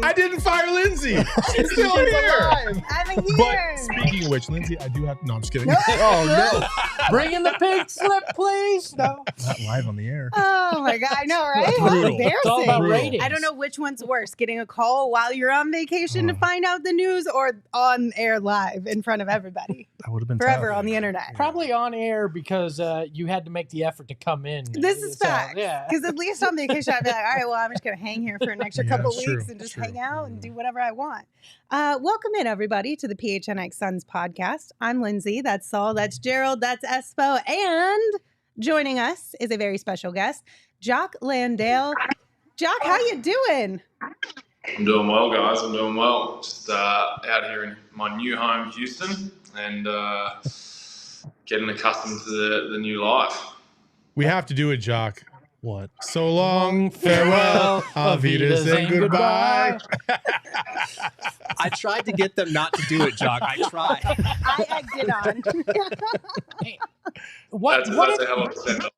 I didn't fire Lindsay. She's still here. I'm here. But speaking of which, Lindsay, I do have. No, I'm just kidding. Oh no! Bring in the pink slip, please. No, not live on the air. Oh my god, I know, right? Brutal. It's all about Brutal. ratings. I don't know which one's worse: getting a call while you're on vacation to find out the news, or on air live in front of everybody. That would have been forever tough. on the internet. Probably on air because you had to make the effort to come in. This is fact. Yeah. Because at least on vacation, I'd be like, all right, well, I'm just going to hang here for an extra couple it's weeks true. and just It's hang true. out and do whatever I want. Welcome in, everybody, to the PHNX Suns Podcast. I'm Lindsay. That's Saul. That's Gerald. That's Espo. And joining us is a very special guest, Jock Landale. Jock, how you doing? I'm doing well, guys. I'm doing well. Just out here in my new home, Houston, and getting accustomed to the new life. We have to do it, Jock. What? So long, farewell, Auf Wiedersehen, goodbye. I tried to get them not to do it, Jock. I tried. I egged it on. What That's did, a hell of a send-off.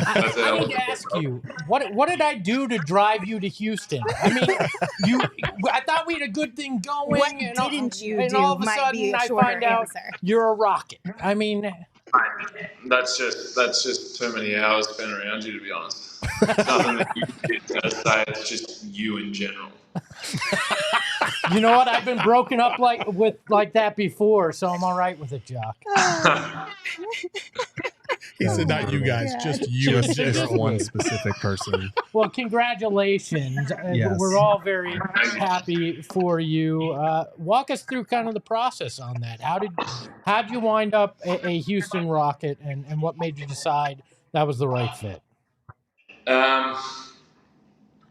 I need to ask you, what did I do to drive you to Houston? I mean, I thought we had a good thing going. What and didn't you and do all of a might sudden be a I shorter find out answer. you're a rocket. I mean, That's just too many hours spent around you, to be honest. Nothing that you going to say. It's just you in general. you know what? I've been broken up like that before, so I'm all right with it, Jock. He said, not you guys, Yeah. just you in Just general. one specific person. Well, congratulations. Yes. We're all very happy for you. Walk us through kind of the process on that. How'd you wind up a Houston Rocket, and what made you decide that was the right fit?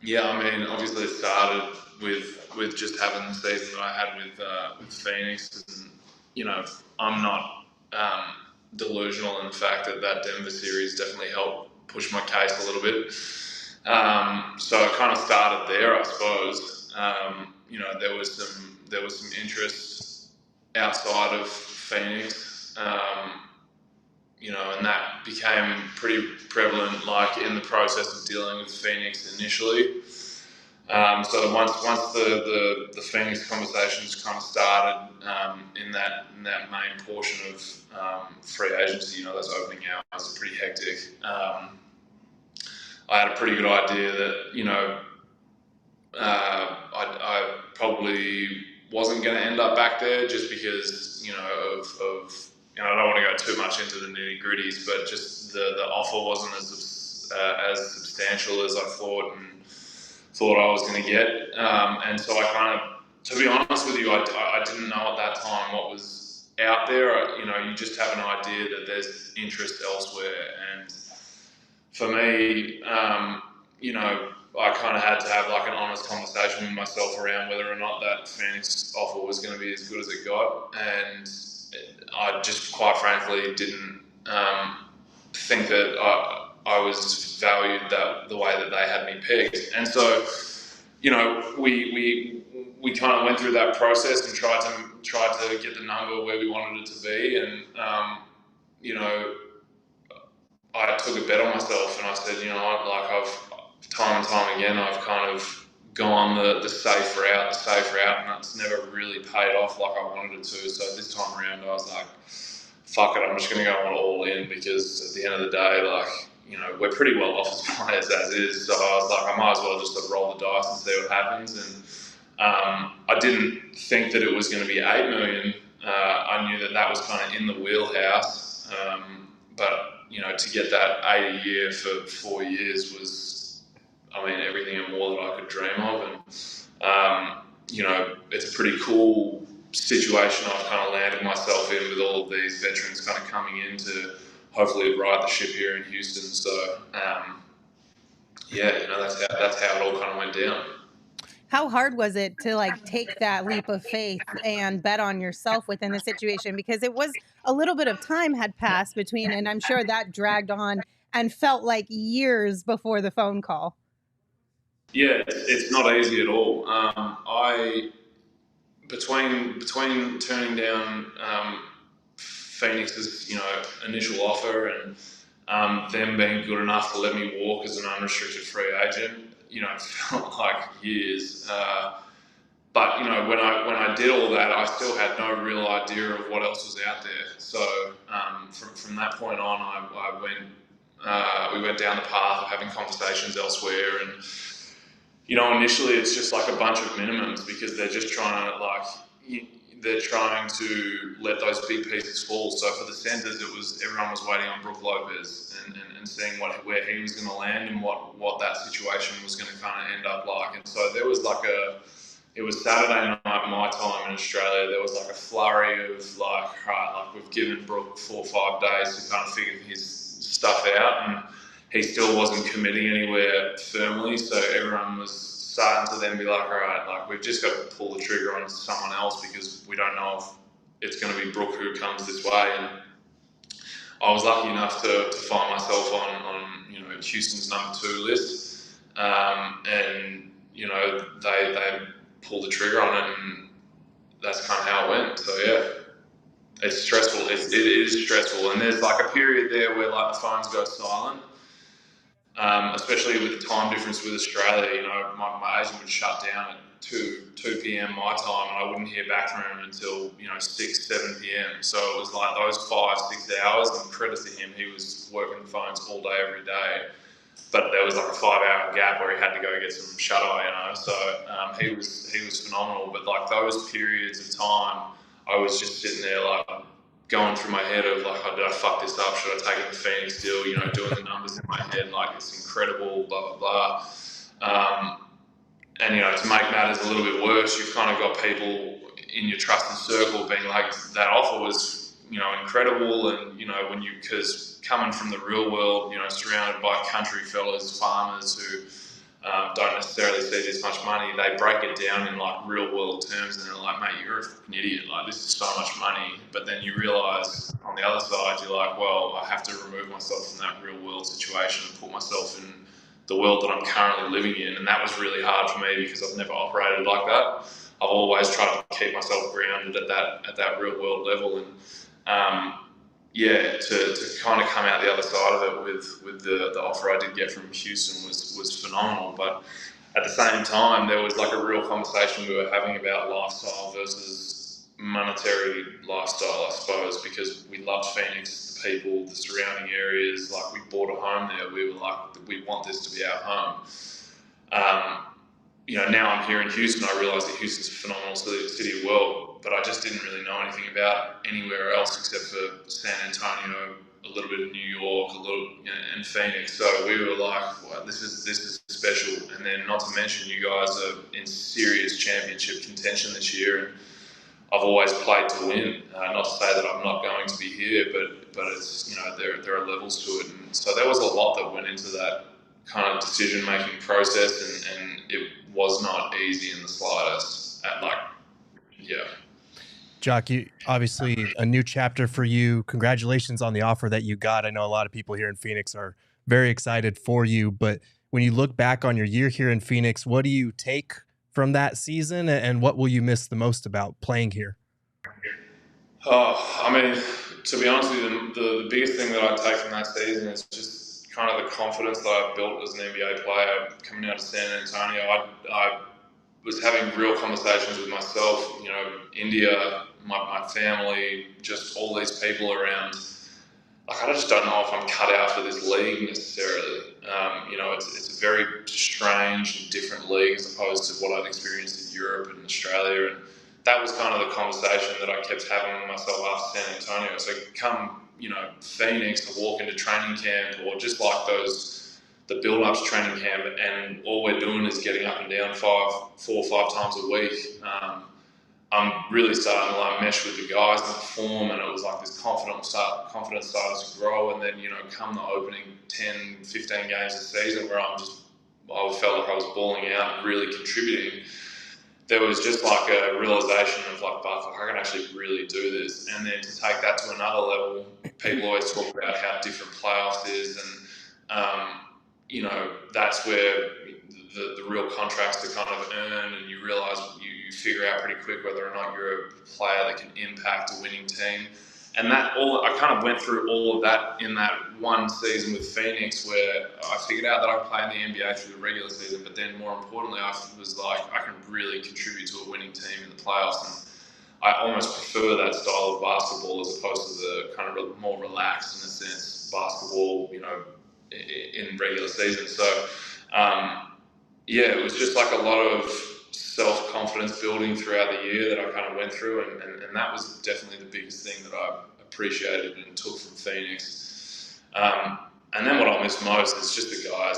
Yeah, I mean, obviously it started with just having the season that I had with Phoenix, and you know, I'm not delusional in the fact that Denver series definitely helped push my case a little bit. So it kind of started there, I suppose. You know, there was some interest outside of Phoenix. You know, and that became pretty prevalent, like in the process of dealing with Phoenix initially. So once the Phoenix conversations kind of started in that main portion of free agency, you know, those opening hours are pretty hectic. I had a pretty good idea that, you know, I probably wasn't going to end up back there just because, you know, of you know, I don't want to go too much into the nitty gritties, but just the offer wasn't as substantial as I thought I was going to get. And so I kind of, to be honest with you, I didn't know at that time what was out there. You know, you just have an idea that there's interest elsewhere. And for me, you know, I kind of had to have like an honest conversation with myself around whether or not that Phoenix offer was going to be as good as it got. And I just quite frankly didn't think that I was valued the way that they had me pegged. And so, you know, we kind of went through that process and tried to get the number where we wanted it to be. And, you know, I took a bet on myself and I said, you know, I've time and time again, I've kind of gone the safe route, and that's never really paid off like I wanted it to. So this time around, I was like, fuck it, I'm just going to go all in, because at the end of the day, like, you know, we're pretty well off as players as is. So I was like, I might as well just roll the dice and see what happens. And I didn't think that it was going to be $8 million. I knew that was kind of in the wheelhouse. But, you know, to get that $8 a year for 4 years was, I mean, everything and more that I could dream of. And, you know, it's a pretty cool situation I've kind of landed myself in, with all of these veterans kind of coming in to hopefully right the ship here in Houston. So, yeah, you know, that's how it all kind of went down. How hard was it to like take that leap of faith and bet on yourself within the situation? Because it was a little bit of time had passed between, and I'm sure that dragged on and felt like years before the phone call. Yeah, it's not easy at all. Between turning down Phoenix's, initial offer and them being good enough to let me walk as an unrestricted free agent, it felt like years. But when I did all that, I still had no real idea of what else was out there. So from that point on, we went down the path of having conversations elsewhere, and initially it's just like a bunch of minimums because they're just trying to let those big pieces fall. So for the centers, everyone was waiting on Brook Lopez and seeing where he was going to land and what that situation was going to kind of end up like. And so there was it was Saturday night my time in Australia. There was like a flurry of we've given Brook 4 or 5 days to kind of figure his stuff out, and he still wasn't committing anywhere firmly. So everyone was starting to then be like, all right, we've just got to pull the trigger on someone else because we don't know if it's going to be Brook who comes this way. And I was lucky enough to find myself on Houston's number 2 list, and they pulled the trigger on it, and that's kind of how it went. So yeah, it's stressful. It is stressful, and there's like a period there where like the phones go silent, especially with the time difference with Australia. My agent would shut down at 2 p.m. my time, and I wouldn't hear back from him until 6, 7 p.m. So it was like those 5-6 hours, and credit to him, he was working the phones all day, every day. But there was like a 5-hour gap where he had to go get some shut eye, So he was phenomenal. But like those periods of time, I was just sitting there like going through my head of like, oh, did I fuck this up? Should I take it the Phoenix deal? Doing the numbers in my head, like it's incredible, blah blah blah. And to make matters a little bit worse, you've kind of got people in your trusted circle being like, that offer was incredible, and because coming from the real world, surrounded by country fellas, farmers who don't necessarily see this much money, they break it down in like real world terms, and they're like, mate, you're a fucking idiot, like this is so much money. But then you realise on the other side, you're like, well, I have to remove myself from that real world situation and put myself in the world that I'm currently living in. And that was really hard for me because I've never operated like that. I've always tried to keep myself grounded at that real world level, and to kind of come out the other side of it with the offer I did get from Houston was phenomenal. But at the same time, there was like a real conversation we were having about lifestyle versus monetary lifestyle, I suppose, because we loved Phoenix, the people, the surrounding areas. Like we bought a home there. We were like, we want this to be our home. Now I'm here in Houston, I realise that Houston's a phenomenal city as well, but I just didn't really know anything about anywhere else except for San Antonio, a little bit of New York, and Phoenix. So we were like, well, this is special. And then not to mention, you guys are in serious championship contention this year, and I've always played to win. Not to say that I'm not going to be here, but it's there are levels to it, and so there was a lot that went into that kind of decision-making process, and it was not easy in the slightest. Jock, obviously a new chapter for you. Congratulations on the offer that you got. I know a lot of people here in Phoenix are very excited for you, but when you look back on your year here in Phoenix, what do you take from that season, and what will you miss the most about playing here? Oh, I mean, to be honest with you, the biggest thing that I take from that season is just kind of the confidence that I've built as an NBA player coming out of San Antonio. I was having real conversations with myself, India, my family, just all these people around. Like, I just don't know if I'm cut out for this league necessarily. It's a very strange and different league as opposed to what I'd experienced in Europe and Australia. And that was kind of the conversation that I kept having with myself after San Antonio. So come, Phoenix, to walk into training camp, or just like the build-ups training camp, and all we're doing is getting up and down 4 or 5 times a week. I'm really starting to mesh with the guys and perform, and it was like this confidence started to grow. And then come the opening 10, 15 games of the season, where I felt like I was balling out and really contributing. There was just like a realization of like, I can actually really do this. And then to take that to another level, people always talk about how different playoffs is, and that's where the real contracts to kind of earn, and you realize you figure out pretty quick whether or not you're a player that can impact a winning team. And I kind of went through all of that in that one season with Phoenix, where I figured out that I could play in the NBA through the regular season, but then more importantly, I was like, I can really contribute to a winning team in the playoffs. And I almost prefer that style of basketball as opposed to the kind of more relaxed, in a sense, basketball, in regular season. So, it was just like a lot of self-confidence building throughout the year that I kind of went through, and that was definitely the biggest thing that I appreciated and took from Phoenix. And then what I miss most is just the guys,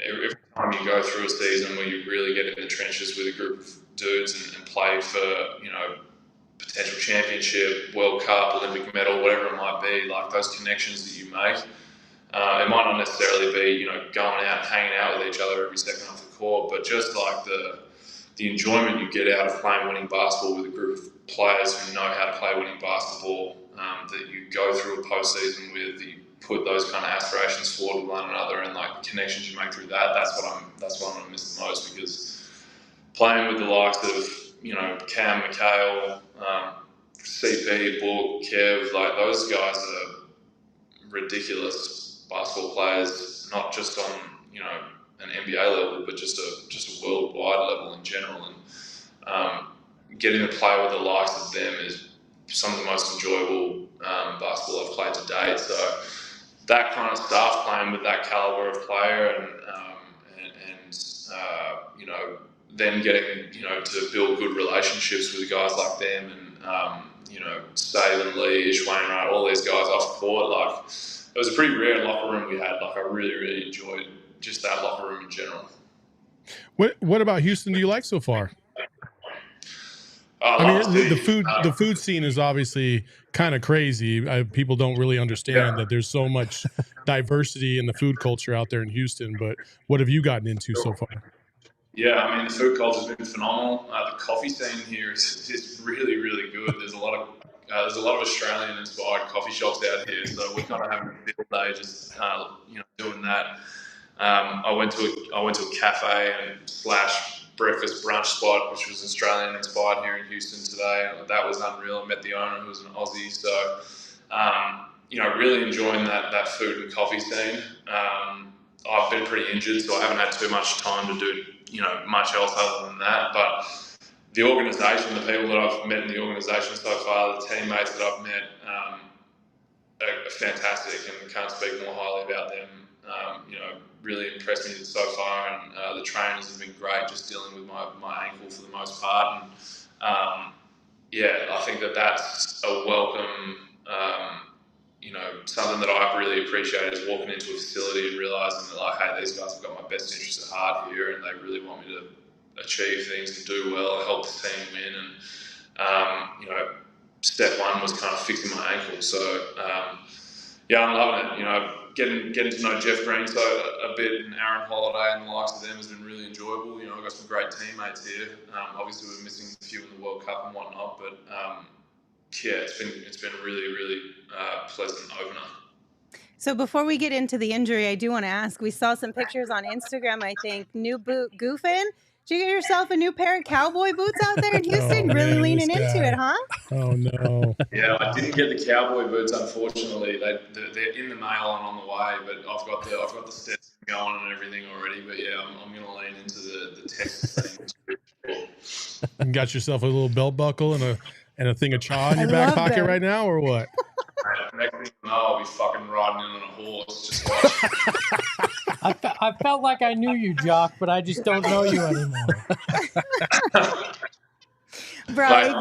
every time you go through a season where you really get in the trenches with a group of dudes and play for, potential championship, World Cup, Olympic medal, whatever it might be, like those connections that you make. It might not necessarily be, going out and hanging out with each other every second off the court, but just like the enjoyment you get out of playing winning basketball with a group of players who know how to play winning basketball, that you go through a postseason with, that you put those kind of aspirations forward with one another, and like the connections you make through that. That's what I'm gonna miss the most, because playing with the likes of Cam, McHale, CP, Book, Kev, like those guys are ridiculous basketball players, not just on an NBA level, but just a worldwide level in general. And getting to play with the likes of them is some of the most enjoyable basketball I've played to date. So that kind of stuff, playing with that caliber of player, and then getting to build good relationships with guys like them, and Saban, Lee, Ish, Wainwright, all these guys off the court. Like, it was a pretty rare locker room we had. Like, I really, really enjoyed just that locker room in general. What about Houston do you like so far? The food scene is obviously kind of crazy. People don't really understand that there's so much diversity in the food culture out there in Houston. But what have you gotten into so far? Yeah, the food culture's been phenomenal. The coffee scene here is really, really good. There's a lot of Australian-inspired coffee shops out here, so we're kind of having a field day just doing that. I went to a cafe and / breakfast brunch spot, which was Australian-inspired here in Houston today. That was unreal. I met the owner, who was an Aussie. So, really enjoying that food and coffee scene. I've been pretty injured, so I haven't had too much time to do much else other than that. But the organisation, the people that I've met in the organisation so far, the teammates that I've met, are fantastic, and can't speak more highly about them. Really impressed me so far, and the trainers have been great, just dealing with my ankle for the most part. And I think that's a welcome, something that I really appreciate, is walking into a facility and realising that, like, hey, these guys have got my best interests at heart here, and they really want me to achieve things and do well and help the team win. And step one was kind of fixing my ankle. So I'm loving it. Getting to know Jeff Green a bit, and Aaron Holiday and the likes of them has been really enjoyable. I've got some great teammates here. Obviously we're missing a few in the World Cup and whatnot, but it's been a really, really pleasant opener. So before we get into the injury, I do want to ask, we saw some pictures on Instagram, I think, new boot goofing. Did you get yourself a new pair of cowboy boots out there in Houston? Really leaning into it, huh? Oh, no. Yeah, I didn't get the cowboy boots, unfortunately. They're in the mail and on the way, but I've got the Stetson going and everything already. But yeah, I'm going to lean into the Texas thing. You got yourself a little belt buckle and a thing of chaw in your back pocket right now, or what? Next thing you know, I'll be fucking riding in on a horse. Just watch. I felt like I knew you, Jock, but I just don't know you anymore. Bro, I'm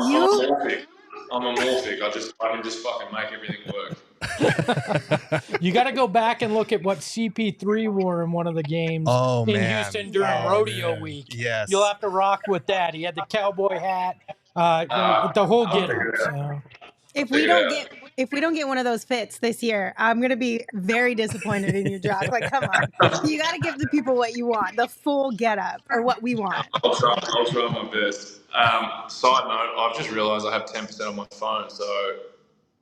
amorphic. I can just fucking make everything work. You got to go back and look at what CP3 wore in one of the games in Houston during rodeo week. Yes. You'll have to rock with that. He had the cowboy hat, the whole get-up. So. If we don't get one of those fits this year, I'm going to be very disappointed in you, Jock. Like, come on. You got to give the people what you want, the full get-up, or what we want. I'll try my best. Side note, I've just realised I have 10% on my phone, so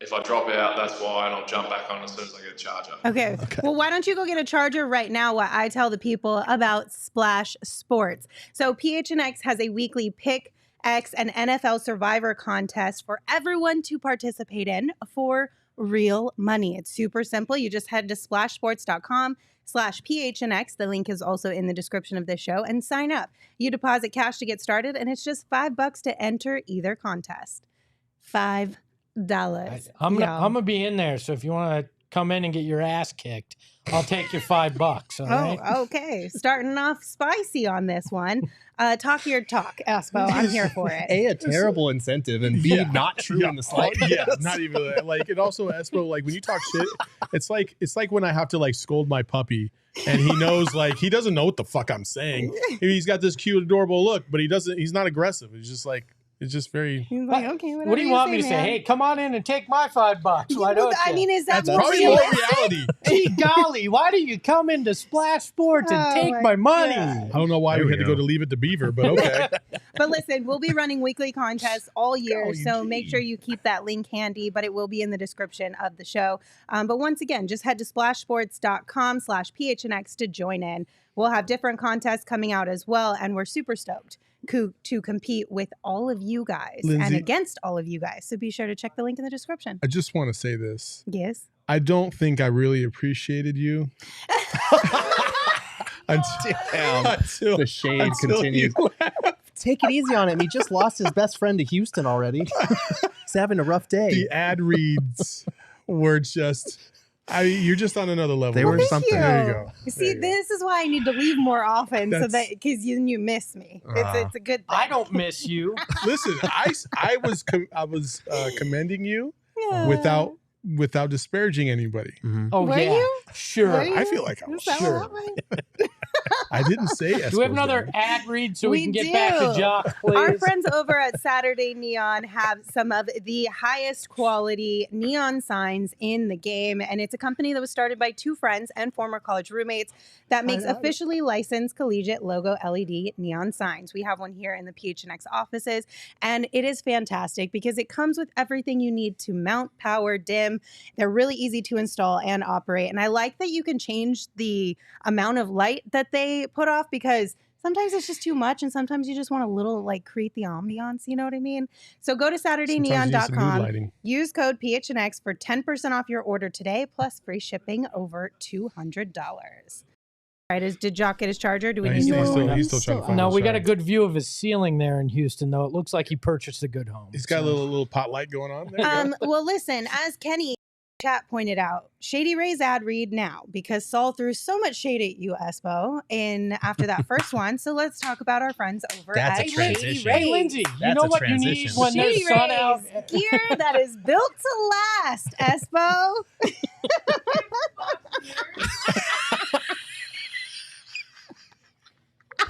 if I drop out, that's why, and I'll jump back on as soon as I get a charger. Okay. Well, why don't you go get a charger right now while I tell the people about Splash Sports. So PHNX has a weekly pick an NFL Survivor contest for everyone to participate in for real money. It's super simple. You just head to splashsports.com/PHNX. The link is also in the description of this show, and sign up. You deposit cash to get started, and it's just $5 to enter either contest. $5. I'm gonna be in there, so if you want to come in and get your ass kicked, I'll take your $5. All right? Okay. Starting off spicy on this one. Talk your talk, Espo. I'm here for it. A terrible incentive, and B, not true in the slightest. Yeah, not even that. Like, it also, Espo, like, when you talk shit, it's like when I have to, like, scold my puppy, and he knows, like, he doesn't know what the fuck I'm saying. He's got this cute, adorable look, but he's not aggressive. He's just like, it's just very. He's like, okay, what do you want me to say? Hey, come on in and take my $5. Why don't you? I mean, is that That's probably more reality. Gee golly, why do you come into Splash Sports and take my money? God. I don't know why we had to go to Leave It to Beaver, but okay. But listen, we'll be running weekly contests all year, so make sure you keep that link handy, but it will be in the description of the show. But once again, just head to splashsports.com/PHNX to join in. We'll have different contests coming out as well, and we're super stoked to compete with all of you guys, Lindsay, and against all of you guys. So be sure to check the link in the description. I just want to say this. Yes. I don't think I really appreciated you. until the shade continues. Take it easy on him. He just lost his best friend to Houston already. He's having a rough day. The ad reads were just... you're just on another level. They were something. There you go. See, this is why I need to leave more often, so that because you miss me. It's a good thing. I don't miss you. Listen, I was commending you without disparaging anybody. Mm-hmm. Oh, Were yeah. you? Sure. Were you? I feel like I was. Is that what Sure. happened? I didn't say Espo's Do we have another name. ad read so we We can get back to do. Jock, please? Our friends over at Saturday Neon have some of the highest quality neon signs in the game. And it's a company that was started by two friends and former college roommates that makes officially licensed collegiate logo LED neon signs. We have one here in the PHNX offices, and it is fantastic because it comes with everything you need to mount, power, dim. They're really easy to install and operate. And I like that you can change the amount of light that they put off, because sometimes it's just too much, and sometimes you just want a little, like, create the ambiance, you know what I mean? So go to SaturdayNeon.com, use code PHNX for 10% off your order today, plus free shipping over $200. All right, did Jock get his charger? Do we need to? He's still trying to find No, his we got a charger. good view of his ceiling there in Houston, though. It looks like he purchased a good home. He's got a little pot light going on there. Well, listen, as Kenny chat pointed out, Shady Ray's ad read now, because Saul threw so much shade at you, Espo, after that first one. So let's talk about our friends over That's at a Shady transition. Rays. Hey, Lindsay, you That's know a what you need transition. when there's Shady sun Rays, out? gear that is built to last, Espo.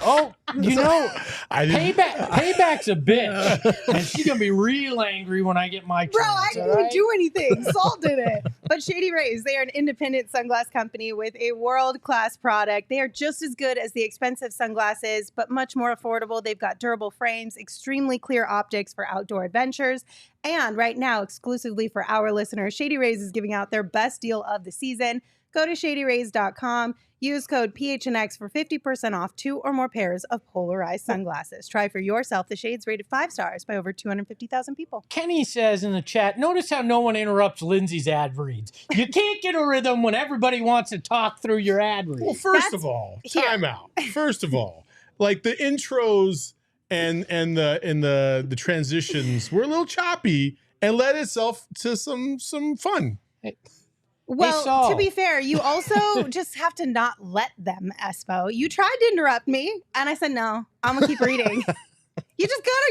Oh, you know, I didn't. payback's a bitch, and she's gonna be real angry when I get my chance. Bro, I didn't all even right? do anything. Saul did it. But Shady Rays, they are an independent sunglass company with a world-class product. They are just as good as the expensive sunglasses, but much more affordable. They've got durable frames, extremely clear optics for outdoor adventures. And right now, exclusively for our listeners, Shady Rays is giving out their best deal of the season. Go to shadyrays.com. Use code PHNX for 50% off 2 or more pairs of polarized sunglasses. Try for yourself the shades rated 5 stars by over 250,000 people. Kenny says in the chat, notice how no one interrupts Lindsay's ad reads. You can't get a rhythm when everybody wants to talk through your ad reads. Well, first of all, time out. First of all, like the intros and the transitions were a little choppy and led itself to some fun. Well, Saul. to be fair, you also just have to not let them, Espo. You tried to interrupt me, and I said, no, I'm going to keep reading.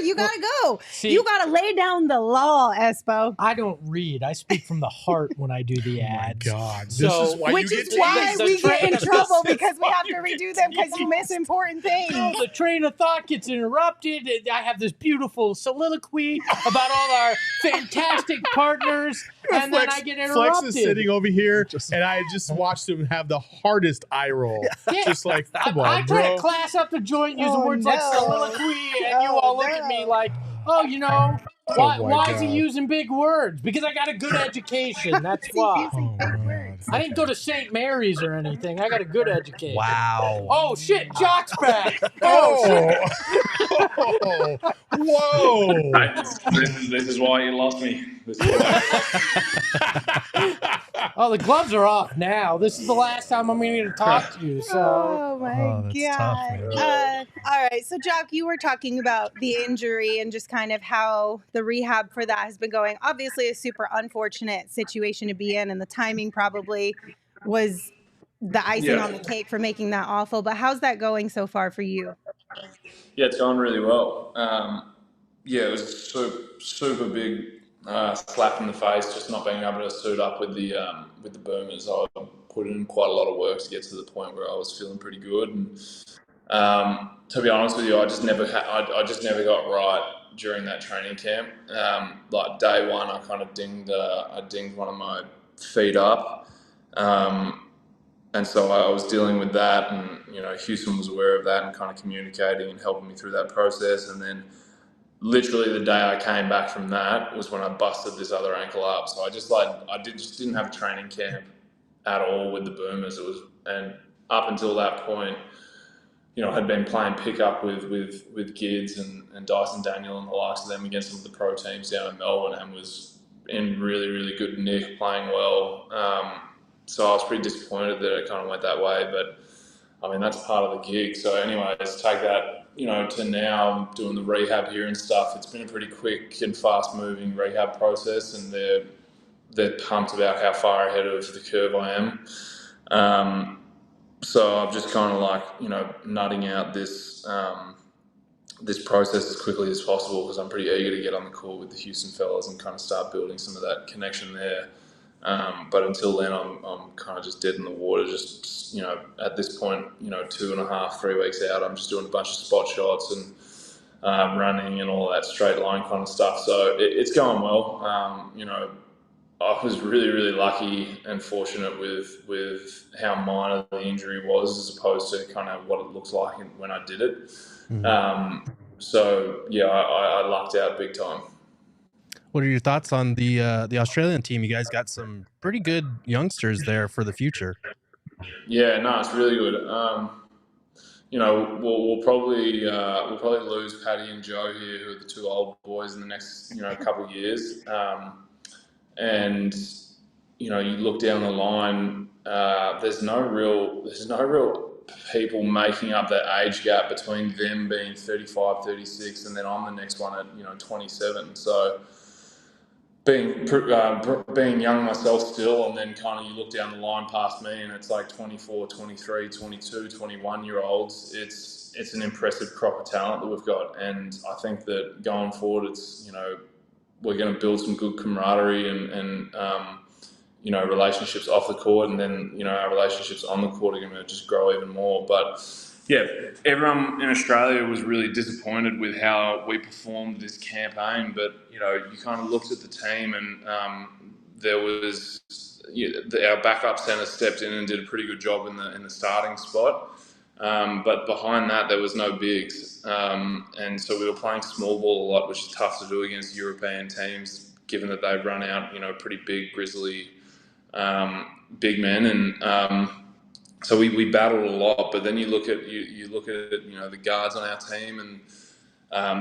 You gotta go. See, You gotta lay down the law, Espo. I don't read. I speak from the heart when I do the ads. Oh my God, So- this is why Which you is get why the we get train in of trouble, thought. because we have to redo them because you miss important things. No, the train of thought gets interrupted. I have this beautiful soliloquy about all our fantastic partners, and then I get Flex interrupted. is sitting over here, and I just watched him have the hardest eye roll. Yeah. Just like, come I on, try bro. to class up the joint using Oh, words like no. soliloquy, and you Oh, all look at me no. like, oh, you know, my why is he God. using big words? Because I got a good education. That's why. Oh, God. I didn't go to St. Mary's or anything. I got a good education. Wow. Oh shit, Jock's back. Oh shit. Oh. Whoa. This is why you lost me. This is why Oh, the gloves are off now. This is the last time I'm going to talk to you. So, Oh my that's god! tough, man. All right, so Jock, you were talking about the injury and just kind of how the rehab for that has been going. Obviously, a super unfortunate situation to be in, and the timing probably was the icing on the cake for making that awful. But how's that going so far for you? Yeah, it's going really well. Yeah, it was a super big slap in the face, just not being able to suit up with the boomers. I put in quite a lot of work to get to the point where I was feeling pretty good. And to be honest with you, I just never got right during that training camp. Like day one, I kind of dinged one of my feet up. And so I was dealing with that, and Houston was aware of that and kind of communicating and helping me through that process. And then literally the day I came back from that was when I busted this other ankle up. So I just didn't have a training camp at all with the boomers. And up until that point, I had been playing pickup with Gids and Dyson Daniel and the likes of them against some of the pro teams down in Melbourne, and was in really, really good nick, playing well. So I was pretty disappointed that it kind of went that way, but I mean, that's part of the gig. So anyways, take that, to now I'm doing the rehab here and stuff. It's been a pretty quick and fast moving rehab process, and they're pumped about how far ahead of the curve I am. So I'm just kind of like, nutting out this process as quickly as possible, because I'm pretty eager to get on the court with the Houston fellas and kind of start building some of that connection there. But until then, I'm kind of just dead in the water. Just at this point, 2.5, 3 weeks out, I'm just doing a bunch of spot shots and running and all that straight line kind of stuff. So it's going well. I was really, really lucky and fortunate with how minor the injury was, as opposed to kind of what it looks like when I did it. Mm-hmm. So yeah, I lucked out big time. What are your thoughts on the Australian team? You guys got some pretty good youngsters there for the future. Yeah, no, it's really good. We'll probably lose Paddy and Joe here, who are the two old boys, in the next couple of years. And you look down the line. There's no real people making up that age gap between them being 35, 36, and then I'm the next one at 27. So being young myself still, and then kind of you look down the line past me and it's like 24, 23, 22, 21 year olds. It's an impressive crop of talent that we've got, and I think that going forward, it's we're going to build some good camaraderie and relationships off the court, and then our relationships on the court are going to just grow even more. But yeah, everyone in Australia was really disappointed with how we performed this campaign. But you kind of looked at the team, and there was our backup centre stepped in and did a pretty good job in the starting spot. But behind that, there was no bigs, and so we were playing small ball a lot, which is tough to do against European teams, given that they run out pretty big, grizzly big men, and so we battled a lot. But then you look at the guards on our team and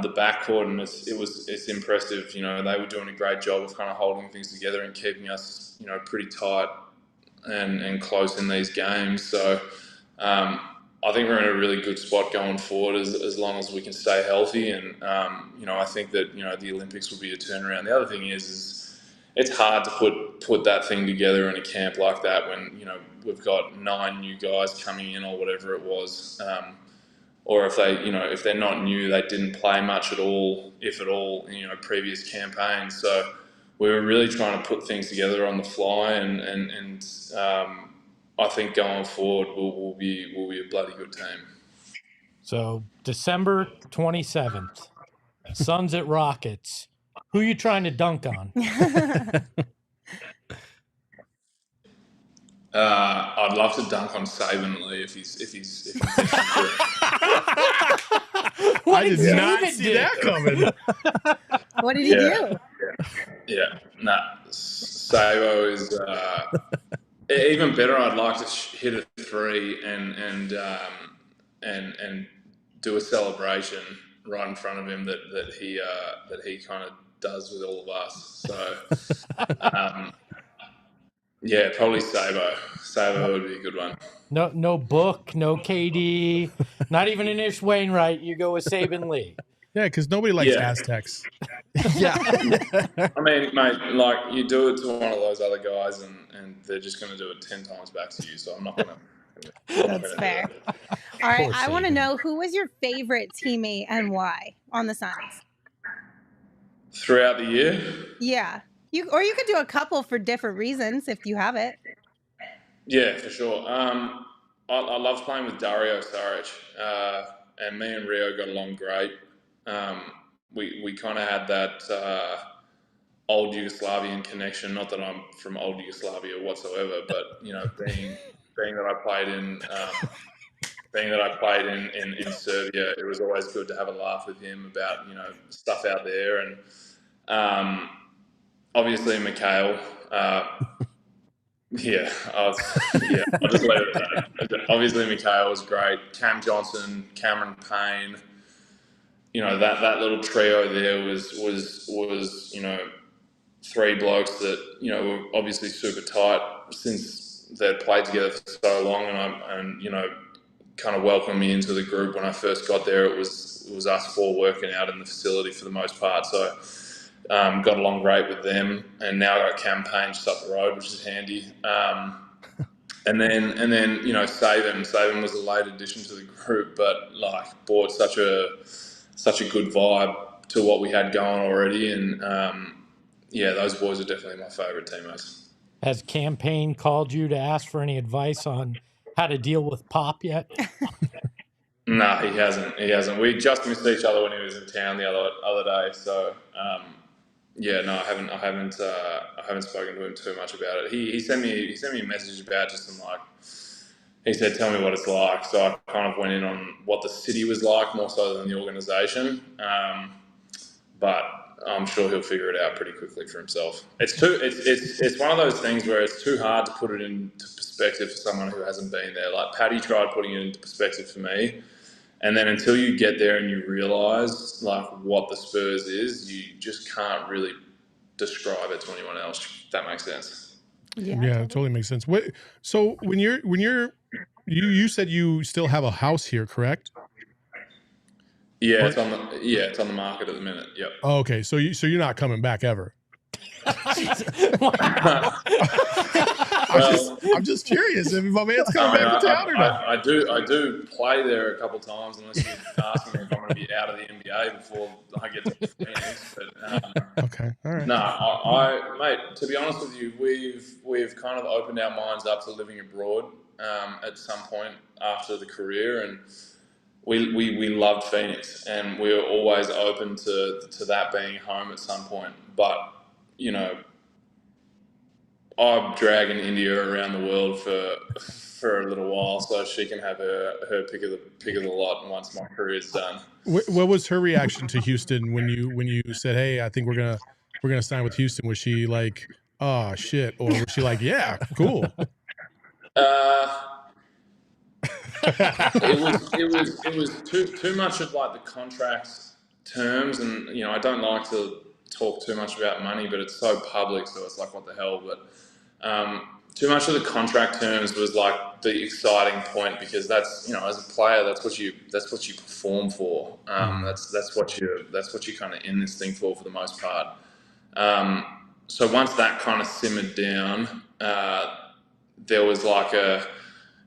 the backcourt, and it's impressive. They were doing a great job of kind of holding things together and keeping us pretty tight and close in these games. So I think we're in a really good spot going forward as long as we can stay healthy. And I think that the Olympics will be a turnaround. The other thing is it's hard to put that thing together in a camp like that when we've got 9 new guys coming in or whatever it was, or if they're not new, they didn't play much at all, if at all, in previous campaigns. So we were really trying to put things together on the fly, and I think going forward we'll be a bloody good team. So December 27th, Suns at Rockets. Who are you trying to dunk on? I'd love to dunk on Saban Lee if he's I did not see that coming. What did he do? Yeah. Nah. Sabo Even better, I'd like to hit a three and do a celebration right in front of him that he kind of does with all of us. So, yeah, probably Sabo. Sabo would be a good one. No Book, no KD, not even an Ish Wainwright. You go with Saban Lee. Yeah, because nobody likes Aztecs. Yeah. I mean, mate, like you do it to one of those other guys, and they're just going to do it 10 times back to you. So I'm not going to. That's fair. All right, I want to know, who was your favorite teammate and why on the Suns? Throughout the year? Yeah. You could do a couple for different reasons if you have it. Yeah, for sure. I loved playing with Dario Saric, and me and Rio got along great. We kind of had that old Yugoslavian connection. Not that I'm from old Yugoslavia whatsoever, but you know, being that I played in in Serbia, it was always good to have a laugh with him about, you know, stuff out there. And obviously Mikhail. I'll just leave it at that. Obviously Mikhail was great. Cam Johnson, Cameron Payne. You know, that little trio there was you know, three blokes that, you know, were obviously super tight since they'd played together for so long, and you know, kind of welcomed me into the group when I first got there. It was us four working out in the facility for the most part, so got along great with them. And now I got campaign just up the road, which is handy. And then you know, Saban was a late addition to the group, but like brought such a good vibe to what we had going already. And yeah, those boys are definitely my favourite teammates. Has Campaign called you to ask for any advice on how to deal with Pop yet? No, he hasn't. We just missed each other when he was in town the other day. So yeah, no, I haven't spoken to him too much about it. He sent me a message about just some, like, he said, tell me what it's like. So I kind of went in on what the city was like more so than the organisation. But I'm sure he'll figure it out pretty quickly for himself. It's one of those things where it's too hard to put it into perspective for someone who hasn't been there. Like Paddy tried putting it into perspective for me, and then until you get there and you realise like what the Spurs is, you just can't really describe it to anyone else. If that makes sense. Yeah, it totally makes sense. So when you said you still have a house here, correct? Yeah, it's on the market at the minute. Yep. Oh, okay, so you're not coming back ever. I'm just curious if my man's coming back to town or not. I do play there a couple of times, unless you ask me if I'm going to be out of the NBA before I get to Phoenix. But okay, all right. No, mate. To be honest with you, we've kind of opened our minds up to living abroad at some point after the career, and we loved Phoenix, and we were always open to that being home at some point. But you know, I'm dragging India around the world for a little while, so she can have her pick of the lot once my career's done. What was her reaction to Houston when you said, "Hey, I think we're gonna sign with Houston"? Was she like, "Oh shit," or was she like, "Yeah, cool"? It was too much of like the contract terms, and you know, I don't like to talk too much about money, but it's so public, so it's like, what the hell. But too much of the contract terms was like the exciting point, because that's, you know, as a player, that's what you perform for. That's what you kind of in this thing for the most part. So once that kind of simmered down, there was like a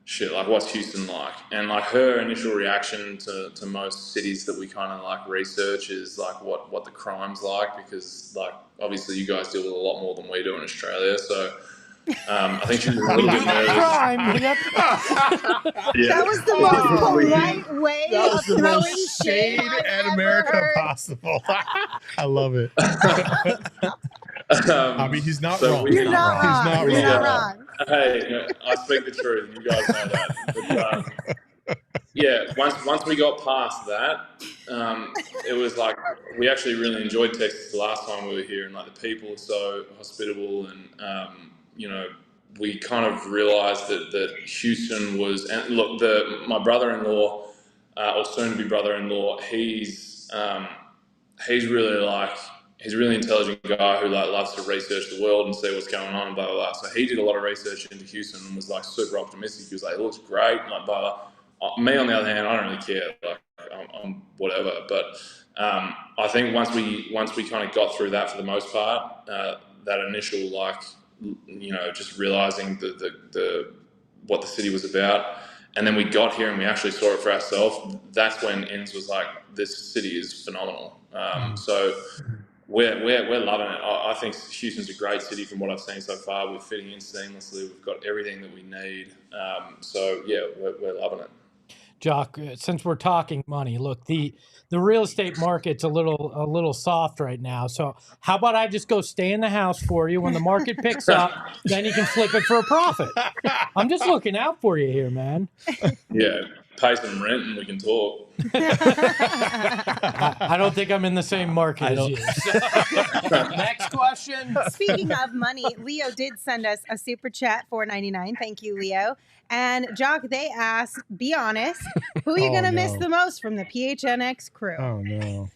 shit, like, what's Houston like? And like her initial reaction to most cities that we kind of like research is like what the crime's like, because like obviously you guys deal with a lot more than we do in Australia, so I think she's a little bit nervous. That was the most polite way of throwing shade at America possible. I love it. I mean, he's not wrong. You're not wrong. You're not wrong. Hey, I speak the truth. You guys know that. But, yeah, once we got past that, it was like we actually really enjoyed Texas the last time we were here, and like the people are so hospitable, and you know, we kind of realized that Houston was, and look, my brother-in-law, or soon-to-be brother-in-law, he's really intelligent guy who like loves to research the world and see what's going on and blah, blah, blah. So he did a lot of research into Houston and was like super optimistic. He was like, it looks great, like blah, blah. Me, on the other hand, I don't really care. Like, I'm whatever. But I think once we kind of got through that for the most part, that initial, like, just realizing what the city was about, and then we got here and we actually saw it for ourselves. That's when Inns was like, this city is phenomenal. So we're loving it. I think Houston's a great city from what I've seen so far. We're fitting in seamlessly. We've got everything that we need. So yeah, we're loving it. Jock, since we're talking money, look, the real estate market's a little soft right now. So how about I just go stay in the house for you? When the market picks up, then you can flip it for a profit. I'm just looking out for you here, man. Yeah, pay some rent and we can talk. I don't think I'm in the same market as you. So. Next question. Speaking of money, Leo did send us a super chat, $4.99. Thank you, Leo. And Jock, they asked, be honest, who are you going to miss the most from the PHNX crew? Oh, no.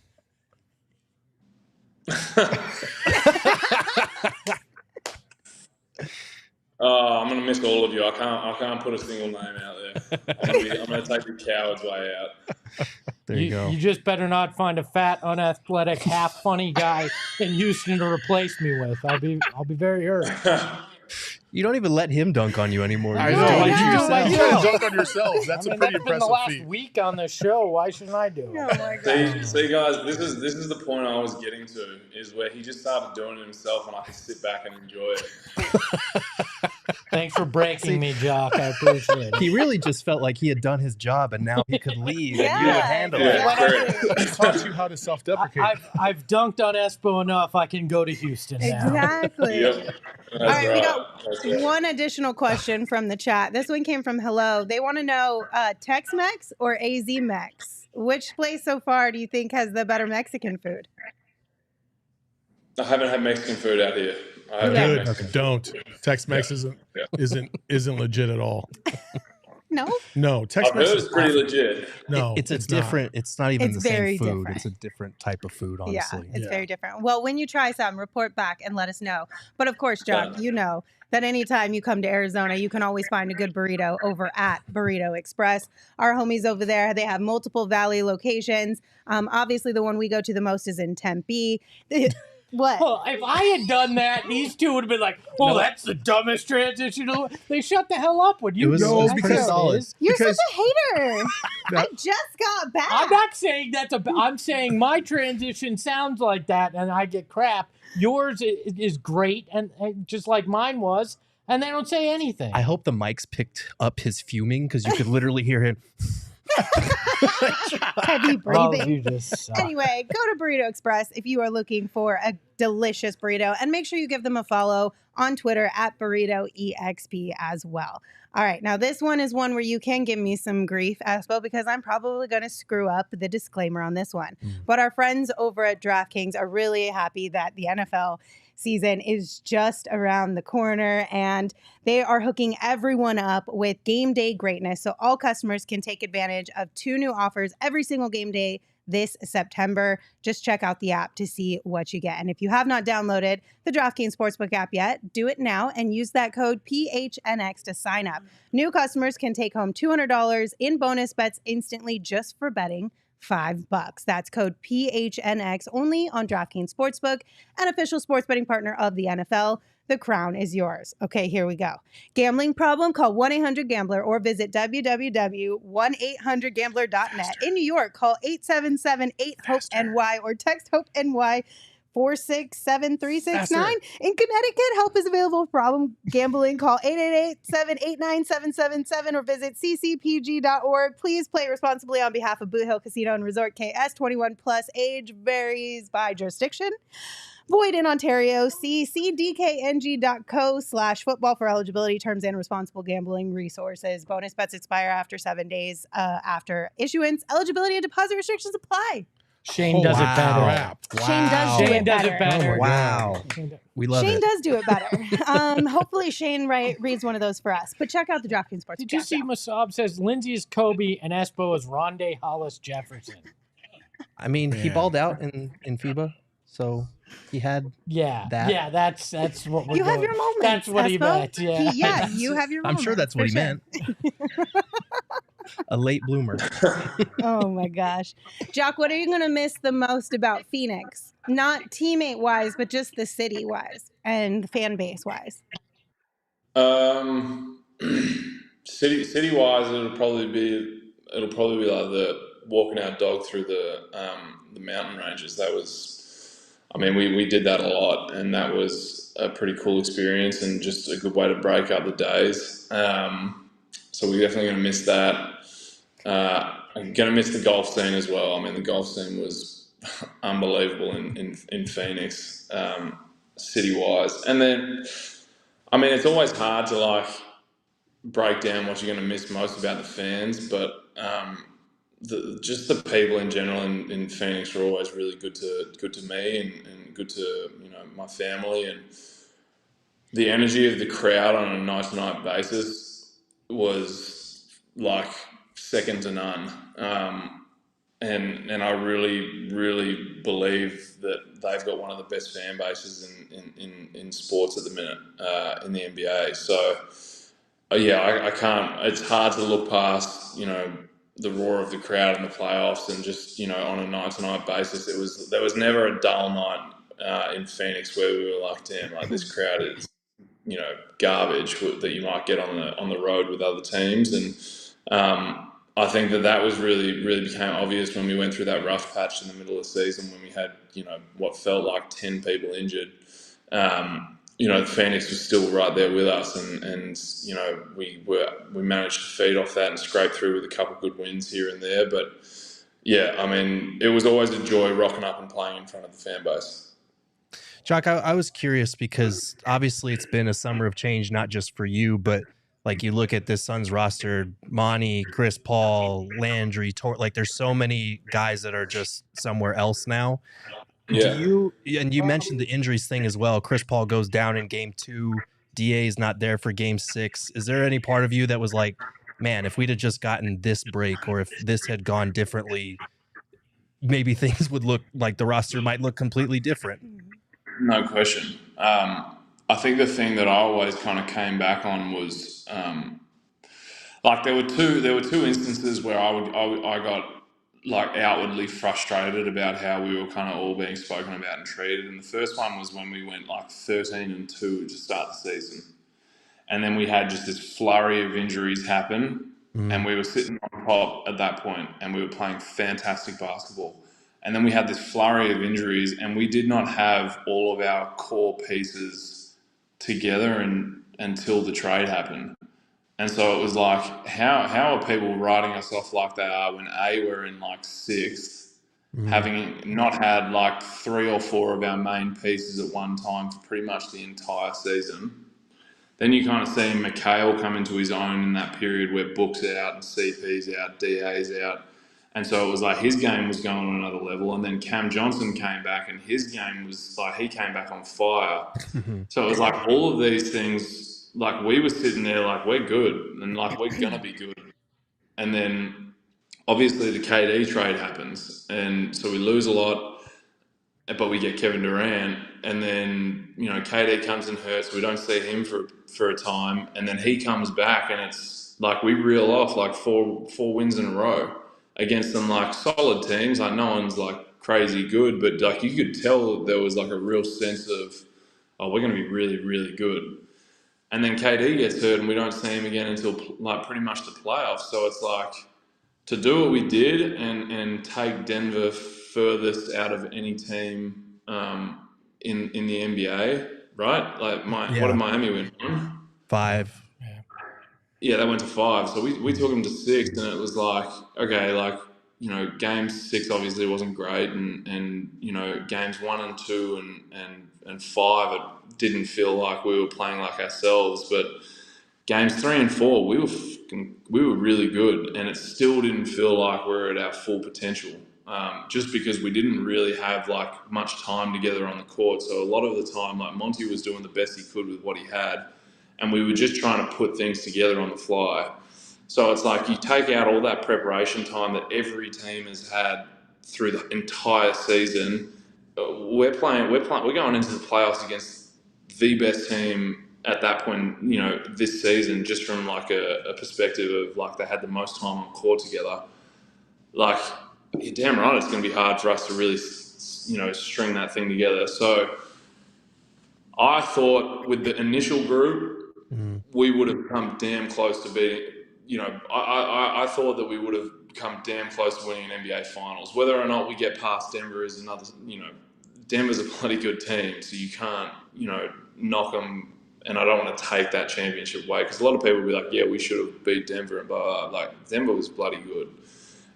Oh, I'm going to miss all of you. I can't put a single name out there. I'm going to take the coward's way out. There you go. You just better not find a fat, unathletic, half funny guy in Houston to replace me with. I'll be very hurt. You don't even let him dunk on you anymore. I You know. dunk You on just yourself. dunk on yourself. That's a pretty that's been impressive the last feat. week on the show. Why shouldn't I do it? Oh my God. See, guys, this is the point I was getting to, is where he just started doing it himself and I could sit back and enjoy it. Thanks for breaking me, Jock. I appreciate it. He really just felt like he had done his job and now he could leave Yeah. and you would handle Yeah. it. He taught you how to self-deprecate. I've dunked on Espo enough. I can go to Houston now. Exactly. Yep. That's All right, we right. got That's right. one additional question from the chat. This one came from Hello. They want to know Tex-Mex or AZ-Mex? Which place so far do you think has the better Mexican food? I haven't had Mexican food out here. I haven't had Okay. Mexican Don't. food. Tex-Mex Yeah. isn't legit at all. No? No, I've Tex-Mex heard is it's pretty legit. No, It's a not. different, it's not even It's the very same food. different. It's a different type of food, honestly. It's Yeah. very different. Well, when you try some, report back and let us know. But of course, Jock, Yeah. you know that anytime you come to Arizona, you can always find a good burrito over at Burrito Express. Our homies over there, they have multiple Valley locations. Obviously, the one we go to the most is in Tempe. What? Well, if I had done that, these two would have been like, "Oh, No. that's the dumbest transition." They shut the hell up when you. It was know pretty that's how it solid. is. You're because- such a hater. No. I just got back. I'm not saying I'm saying my transition sounds like that, and I get crap. Yours is great, and just like mine was, and they don't say anything. I hope the mics picked up his fuming because you could literally hear him. Heavy All of breathing. you just suck. Anyway, go to Burrito Express if you are looking for a delicious burrito, and make sure you give them a follow on Twitter at BurritoEXP as well. All right, now this one is one where you can give me some grief, Espo, because I'm probably going to screw up the disclaimer on this one. But our friends over at DraftKings are really happy that the NFL season is just around the corner, and they are hooking everyone up with game day greatness. So all customers can take advantage of 2 new offers every single game day this September. Just check out the app to see what you get. And if you have not downloaded the DraftKings Sportsbook app yet, do it now and use that code PHNX to sign up. New customers can take home $200 in bonus bets instantly just for betting $5. That's code PHNX only on DraftKings Sportsbook, an official sports betting partner of the NFL. The crown is yours. Okay, here we go. Gambling problem? Call 1-800-GAMBLER or visit www.1800gambler.net. In New York, call 877-8-HOPE-NY or text HOPE-NY 467-369. In Connecticut, help is available for problem gambling. Call 888-789-777 or visit ccpg.org. Please play responsibly on behalf of Boot Hill Casino and Resort KS. 21 plus, age varies by jurisdiction. Void in Ontario. See cdkng.co/football for eligibility, terms, and responsible gambling resources. Bonus bets expire after 7 days after issuance. Eligibility and deposit restrictions apply. Shane does it better. Crap. Shane does do Shane it does better. it better. Oh my Wow. We love Shane it. does do it better. Hopefully Shane reads one of those for us. But check out the DraftKings Sports. Did you see Masab says Lindsay is Kobe and Espo is Rondé Hollis Jefferson? I mean, he Man. balled out in FIBA, so he had Yeah, that. yeah, that's what we're You have doing. your moments. That's what he Espo. meant. Yeah, You have your I'm moments. sure that's what he for sure. meant. A late bloomer. Oh my gosh. Jock, what are you going to miss the most about Phoenix? Not teammate wise, but just the city wise and fan base wise. City wise, it'll probably be like the walking our dog through the mountain ranges. That was, I mean, we did that a lot, and that was a pretty cool experience and just a good way to break up the days. So we're definitely going to miss that. I'm going to miss the golf scene as well. I mean, the golf scene was unbelievable in Phoenix, city-wise. And then, I mean, it's always hard to, like, break down what you're going to miss most about the fans, but just the people in general in Phoenix were always really good to me and good to, you know, my family. And the energy of the crowd on a night-to-night basis was, like, second to none. And I really, really believe that they've got one of the best fan bases in sports at the minute in the NBA. So, yeah, I can't. It's hard to look past, you know, the roar of the crowd in the playoffs and just, you know, on a night-to-night basis. There was never a dull night in Phoenix where we were like, damn, like this crowd is, you know, garbage that you might get on the road with other teams. And I think that was really became obvious when we went through that rough patch in the middle of the season when we had, you know, what felt like 10 people injured. You know, Phoenix was still right there with us, and you know, we managed to feed off that and scrape through with a couple of good wins here and there. But yeah, I mean, it was always a joy rocking up and playing in front of the fan base. Jock, I was curious because obviously it's been a summer of change, not just for you, but like you look at this Suns roster, Monty, Chris Paul, Landry, like there's so many guys that are just somewhere else now. Yeah. And you mentioned the injuries thing as well. Chris Paul goes down in game 2. DA is not there for game 6. Is there any part of you that was like, man, if we'd have just gotten this break or if this had gone differently, maybe things would look like the roster might look completely different? No question. I think the thing that I always kind of came back on was like there were two instances where I got like outwardly frustrated about how we were kind of all being spoken about and treated. And the first one was when we went like 13-2 to start the season, and then we had just this flurry of injuries happen, and we were sitting on top at that point, and we were playing fantastic basketball. And then we had this flurry of injuries, and we did not have all of our core pieces together until the trade happened. And so it was like, how are people writing us off like they are when A, we're in like 6th, having not had like 3 or 4 of our main pieces at one time for pretty much the entire season. Then you kind of see McHale come into his own in that period where Book's out and CP's out, DA's out. And so it was like his game was going on another level. And then Cam Johnson came back and his game was like, he came back on fire. So it was like all of these things, like we were sitting there like, we're good and like we're going to be good. And then obviously the KD trade happens. And so we lose a lot, but we get Kevin Durant. And then, you know, KD comes and hurts. We don't see him for a time. And then he comes back and it's like we reel off like four wins in a row against some like solid teams. Like no one's like crazy good, but like you could tell there was like a real sense of, oh, we're going to be really, really good. And then KD gets hurt and we don't see him again until like pretty much the playoffs. So it's like to do what we did and take Denver furthest out of any team in the NBA, right? Like what did Miami win? 5. Yeah, they went to 5. So we took them to 6, and it was like, okay, like, you know, game 6 obviously wasn't great, and you know, games 1 and 2 and 5, it didn't feel like we were playing like ourselves. But games 3 and 4, we were really good, and it still didn't feel like we were at our full potential. just because we didn't really have like much time together on the court. So a lot of the time, like Monty was doing the best he could with what he had, and we were just trying to put things together on the fly. So it's like you take out all that preparation time that every team has had through the entire season. We're going into the playoffs against the best team at that point, you know, this season, just from like a perspective of like they had the most time on court together. Like, you're damn right, it's going to be hard for us to really, you know, string that thing together. So I thought with the initial group, we would have come damn close to beating, you know, I thought that we would have come damn close to winning an NBA Finals. Whether or not we get past Denver is another, you know, Denver's a bloody good team, so you can't, you know, knock them. And I don't want to take that championship away, because a lot of people will be like, yeah, we should have beat Denver and blah, blah. Like, Denver was bloody good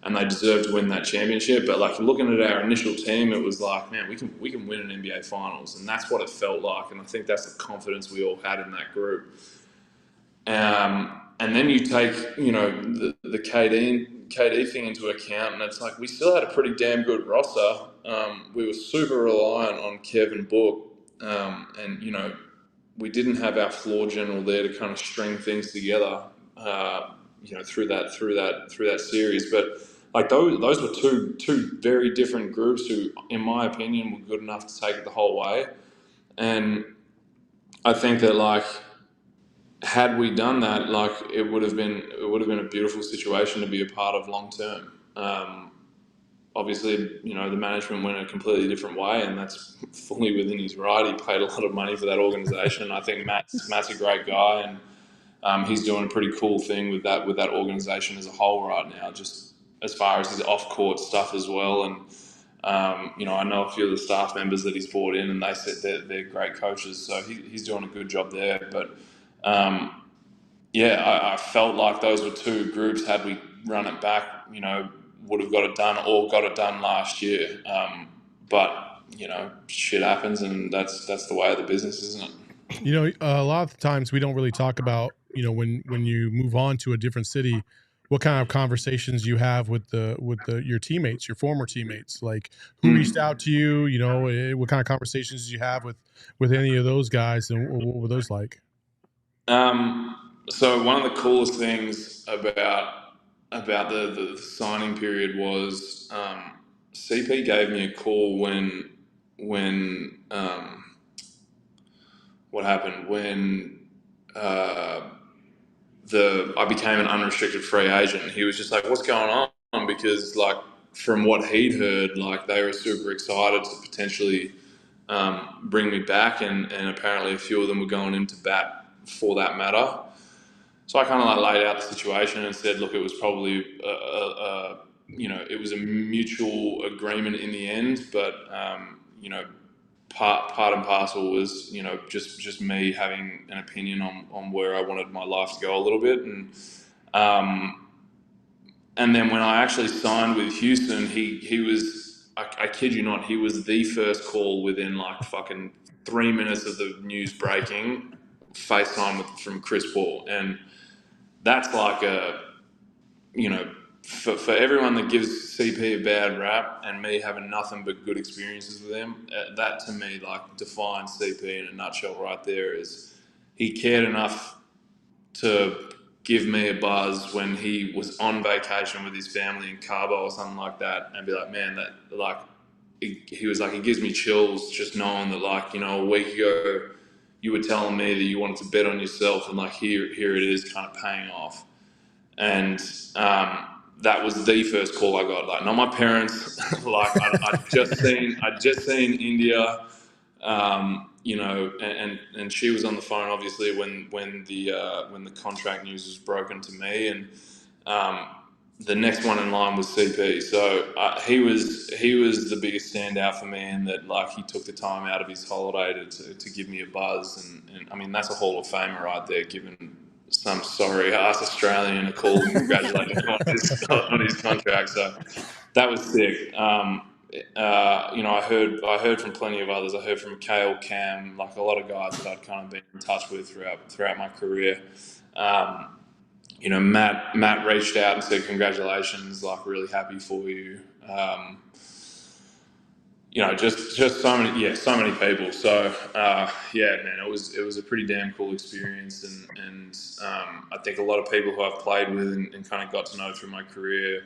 and they deserved to win that championship. But like, looking at our initial team, it was like, man, we can win an NBA Finals, and that's what it felt like. And I think that's the confidence we all had in that group. And then you take, you know, the KD thing into account, and it's like we still had a pretty damn good roster. We were super reliant on Kev and Book, and you know, we didn't have our floor general there to kind of string things together, you know, through that series. But like those were two very different groups who, in my opinion, were good enough to take it the whole way. And I think that, like, had we done that, like, it would have been a beautiful situation to be a part of long term. Obviously, you know, the management went a completely different way, and that's fully within his right. He paid a lot of money for that organization. I think Matt's a great guy, and he's doing a pretty cool thing with that organization as a whole right now, just as far as his off-court stuff as well. And you know, I know a few of the staff members that he's brought in, and they said they're great coaches, so he's doing a good job there. But I felt like those were two groups. Had we run it back, you know, would have got it done last year. But you know, shit happens, and that's the way of the business, isn't it? You know, a lot of the times we don't really talk about, you know, when you move on to a different city, what kind of conversations you have with your teammates, your former teammates, like who reached out to you, you know, what kind of conversations did you have with any of those guys, and what were those like? So one of the coolest things about the signing period was CP gave me a call when what happened when I became an unrestricted free agent. He was just like, what's going on? Because like, from what he'd heard, like they were super excited to potentially bring me back, and apparently a few of them were going into bat for that matter. So I kind of like laid out the situation and said, look, it was probably you know, it was a mutual agreement in the end, but you know, part and parcel was, you know, just me having an opinion on where I wanted my life to go a little bit. And then when I actually signed with Houston, he was, I kid you not, he was the first call within like fucking 3 minutes of the news breaking, FaceTime from Chris Paul. And that's like a, you know, for everyone that gives CP a bad rap and me having nothing but good experiences with him, that to me like defines CP in a nutshell right there. Is he cared enough to give me a buzz when he was on vacation with his family in Cabo or something like that, and be like, man, that like, he was like, it gives me chills just knowing that, like, you know, a week ago you were telling me that you wanted to bet on yourself, and like here it is kind of paying off. And that was the first call I got. Like, not my parents. Like, I'd just seen India, you know, and she was on the phone obviously when the contract news was broken to me, and the next one in line was CP. So he was the biggest standout for me, in that like he took the time out of his holiday to give me a buzz, and I mean, that's a Hall of Famer right there, giving some sorry ass Australian a call and congratulating him on his contract. So that was sick. You know, I heard from plenty of others. I heard from Kale, Cam, like a lot of guys that I'd kind of been in touch with throughout my career. You know, Matt reached out and said, congratulations, like really happy for you. Just so many people. So man, it was a pretty damn cool experience, and I think a lot of people who I've played with and kind of got to know through my career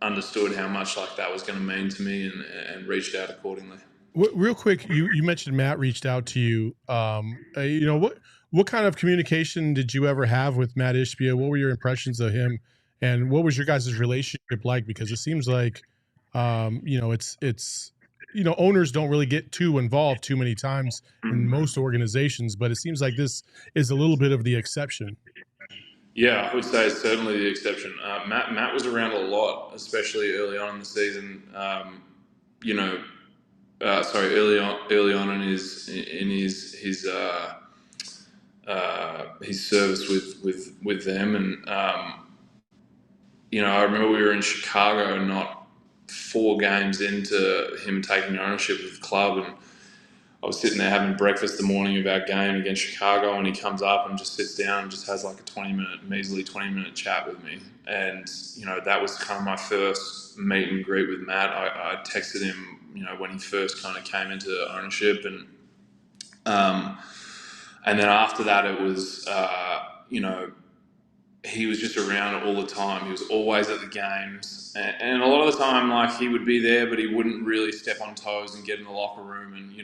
understood how much like that was going to mean to me and reached out accordingly. Real quick, you mentioned Matt reached out to you. What kind of communication did you ever have with Mat Ishbia? What were your impressions of him, and what was your guys' relationship like? Because it seems like, it's owners don't really get too involved too many times in most organizations, but it seems like this is a little bit of the exception. Yeah, I would say it's certainly the exception. Matt was around a lot, especially early on in the season. Early on in his service with them, and I remember we were in Chicago, not 4 games into him taking ownership of the club, and I was sitting there having breakfast the morning of our game against Chicago, and he comes up and just sits down and just has like a measly 20-minute chat with me. And, that was kind of my first meet and greet with Matt. I texted him, when he first kind of came into ownership. And then after that, it was, he was just around all the time. He was always at the games. And a lot of the time, like, he would be there, but he wouldn't really step on toes and get in the locker room and,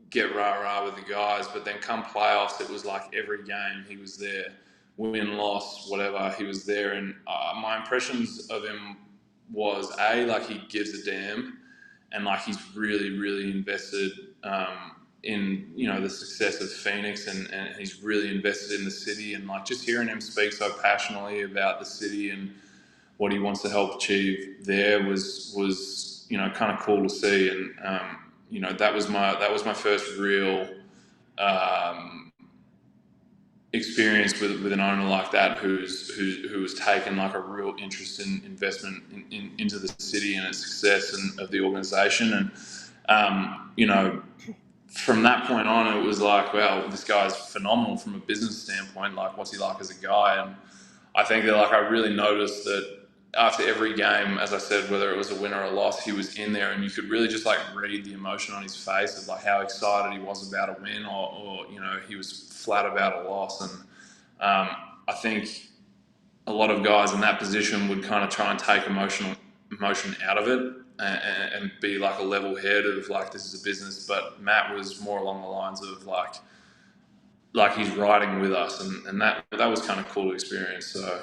get rah-rah with the guys. But then come playoffs, it was like every game he was there. Win, loss, whatever, he was there. And my impressions of him was, like, he gives a damn. And, like, he's really, really invested in, the success of Phoenix. And he's really invested in the city. And, like, just hearing him speak so passionately about the city and what he wants to help achieve there was kind of cool to see. And, that was my first real experience with an owner like that who has taken like a real interest in investment into the city and its success and of the organization. And from that point on, it was like, wow, this guy's phenomenal from a business standpoint. Like, what's he like as a guy? And I think that, like, I really noticed that after every game, as I said, whether it was a win or a loss, he was in there, and you could really just like read the emotion on his face of like how excited he was about a win, or he was flat about a loss. And I think a lot of guys in that position would kind of try and take emotion out of it and be like a level head of like, this is a business. But Matt was more along the lines of like he's riding with us, and that was kind of cool to experience. So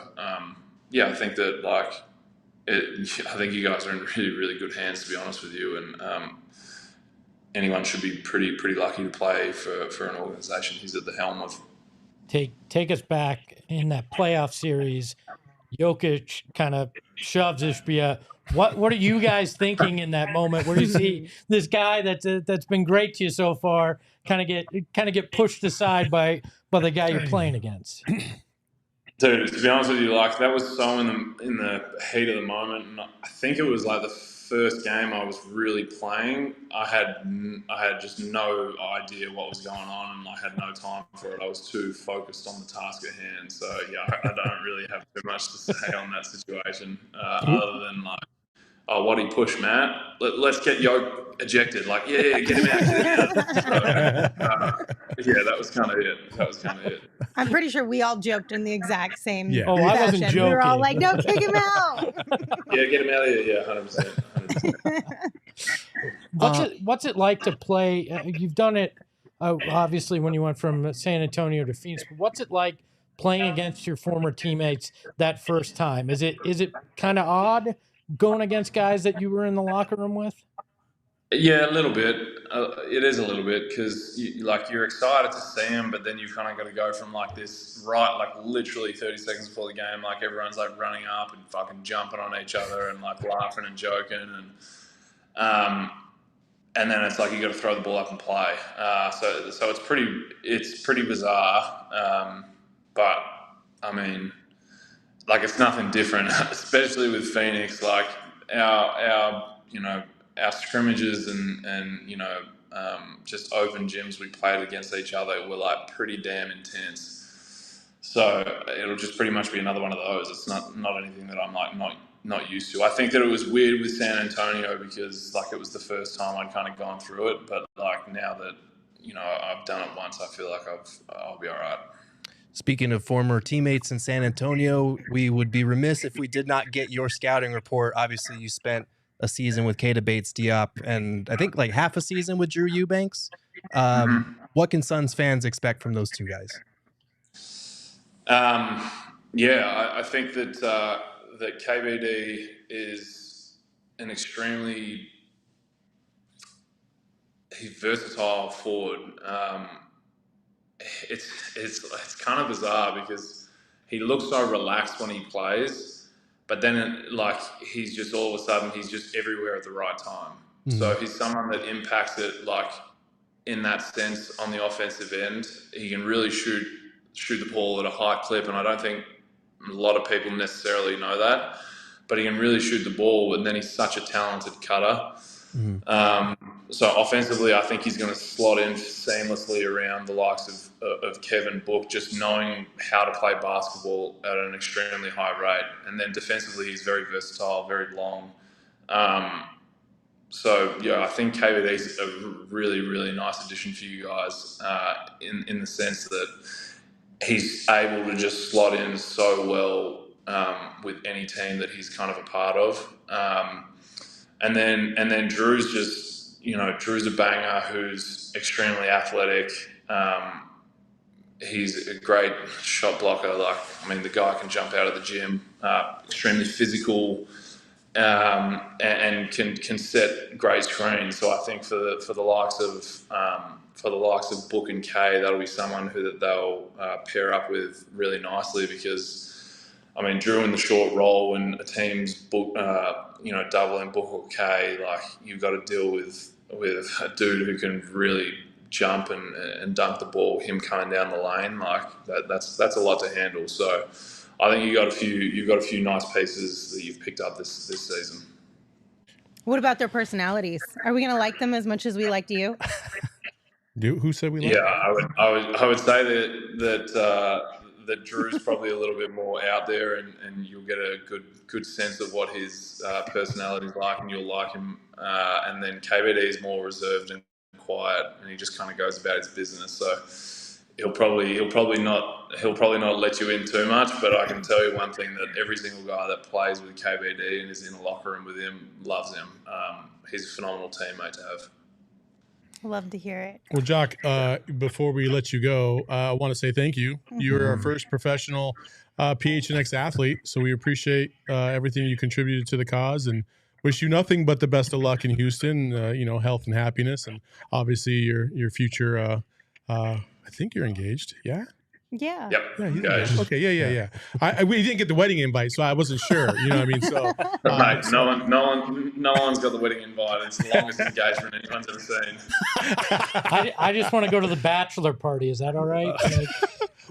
I think that I think you guys are in really, really good hands, to be honest with you. And anyone should be pretty lucky to play for an organization he's at the helm of. Take us back in that playoff series. Jokic kind of shoves Ishbia. What are you guys thinking in that moment where you see this guy that's been great to you so far kind of get pushed aside by the guy you're playing against? Dude, to be honest with you, like, that was so in the heat of the moment, and I think it was like the first game I was really playing. I had just no idea what was going on, and I had no time for it. I was too focused on the task at hand. So I don't really have too much to say on that situation, other than like, oh, what he pushed Matt. Let's get Yoke ejected. Like, yeah, get him out. So, that was kind of it. I'm pretty sure we all joked in the exact same I wasn't fashion. joking. We were all like, no, kick him out. Yeah, get him out of here. Yeah, 100%. What's it like to play? You've done it, obviously, when you went from San Antonio to Phoenix. But what's it like playing against your former teammates that first time? Is it kind of odd going against guys that you were in the locker room with? Yeah, a little bit. It is a little bit because you're excited to see them, but then you've kind of got to go from like this, right, like literally 30 seconds before the game, like everyone's like running up and fucking jumping on each other and like laughing and joking, and then it's like you got to throw the ball up and play. So it's pretty bizarre, but I mean, like, it's nothing different, especially with Phoenix. Like our scrimmages and just open gyms we played against each other were like pretty damn intense. So it'll just pretty much be another one of those. It's not anything that I'm like not not used to. I think that it was weird with San Antonio because like it was the first time I'd kind of gone through it, but like now that I've done it once, I feel like I'll be all right. Speaking of former teammates in San Antonio, we would be remiss if we did not get your scouting report. Obviously, you spent a season with Keita Bates-Diop and I think like half a season with Drew Eubanks. What can Suns fans expect from those two guys? I think that KBD is an extremely versatile forward. It's kind of bizarre because he looks so relaxed when he plays, but then he's just all of a sudden he's just everywhere at the right time. Mm-hmm. So he's someone that impacts it like in that sense on the offensive end. He can really shoot the ball at a high clip, and I don't think a lot of people necessarily know that, but he can really shoot the ball, and then he's such a talented cutter. Mm-hmm. So offensively, I think he's going to slot in seamlessly around the likes of Kevin Book, just knowing how to play basketball at an extremely high rate. And then defensively, he's very versatile, very long. So I think KBD is a really, really nice addition for you guys in the sense that he's able to just slot in so well with any team that he's kind of a part of. And then Drew's just, Drew's a banger who's extremely athletic. He's a great shot blocker. The guy can jump out of the gym, extremely physical, and can set great screens. So I think for the likes of Book and Kay, that'll be someone who they'll pair up with really nicely because, Drew in the short roll when a team's doubling Book or Kay, you've got to deal with a dude who can really jump and dunk the ball. Him coming down the lane, that's a lot to handle. So I think you've got a few nice pieces that you've picked up this season. What about their personalities? Are we going to like them as much as we liked you? Who said we like? Yeah, I would say that Drew's probably a little bit more out there, and you'll get a good sense of what his personality is like, and you'll like him. And then KBD is more reserved and quiet, and he just kind of goes about his business. So he'll probably not let you in too much. But I can tell you one thing, that every single guy that plays with KBD and is in a locker room with him loves him. He's a phenomenal teammate to have. Love to hear it. Well, Jock, before we let you go, I want to say thank you. You were our first professional PHNX athlete, so we appreciate everything you contributed to the cause and wish you nothing but the best of luck in Houston, health and happiness, and obviously your future. I think you're engaged, yeah? Yeah. Yep. Yeah, he's engaged. Okay, yeah. We didn't get the wedding invite, so I wasn't sure. You know what I mean? So, right. No one's got the wedding invite. It's the longest engagement anyone's ever seen. I just want to go to the bachelor party. Is that all right?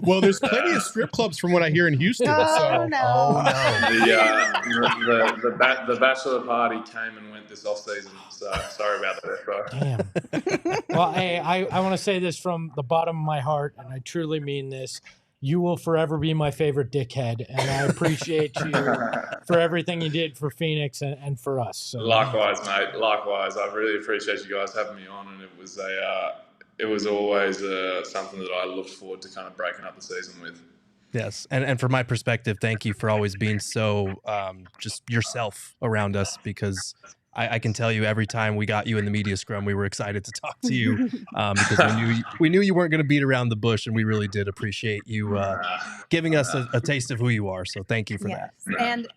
Well, there's plenty of strip clubs from what I hear in Houston. Oh no! The bachelor party came and went this off season. So sorry about that, Espo. Damn. Well, hey, I want to say this from the bottom of my heart, and I truly mean this. You will forever be my favorite dickhead, and I appreciate you for everything you did for Phoenix and for us. So, likewise, mate. Likewise. I really appreciate you guys having me on, and it was always something that I looked forward to kind of breaking up the season with. Yes. And from my perspective, thank you for always being so just yourself around us, because I can tell you every time we got you in the media scrum, we were excited to talk to you because we knew you weren't going to beat around the bush, and we really did appreciate you giving us a taste of who you are. So thank you for that. And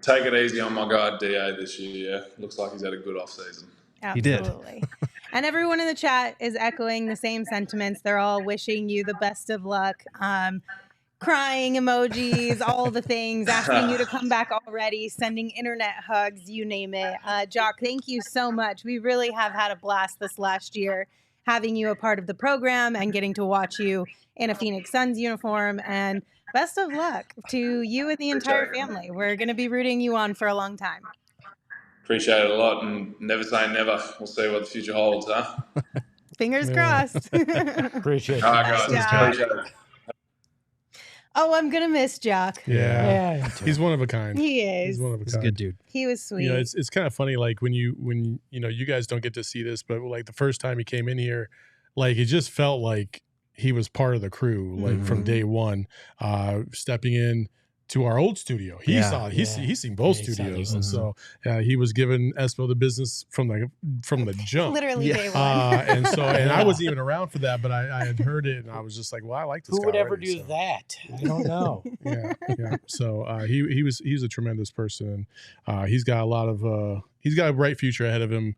take it easy on my guy DA this year. Yeah. Looks like he's had a good off season. Absolutely. He did. And everyone in the chat is echoing the same sentiments. They're all wishing you the best of luck. Crying emojis, all the things, asking you to come back already, sending internet hugs, you name it. Jock, thank you so much. We really have had a blast this last year, having you a part of the program and getting to watch you in a Phoenix Suns uniform. And best of luck to you and the entire family. We're going to be rooting you on for a long time. Appreciate it a lot, and never say never. We'll see what the future holds, huh? Fingers crossed. Appreciate it. All right, guys. Yeah. Appreciate it. Oh, I'm gonna miss Jock. Yeah. He's one of a kind. He is. He's one of a He's kind. a good dude. He was sweet. You know, it's kind of funny, like when you guys don't get to see this, but like the first time he came in here, like it just felt like he was part of the crew, like from day one, stepping in to our old studio. He's seen both studios, and so he was giving Espo the business from the jump, literally day one. And I wasn't even around for that, but I had heard it, and I was just like, well, I like this. Who guy would ever already, do that? I don't know. yeah. So he's a tremendous person, and he's got a bright future ahead of him,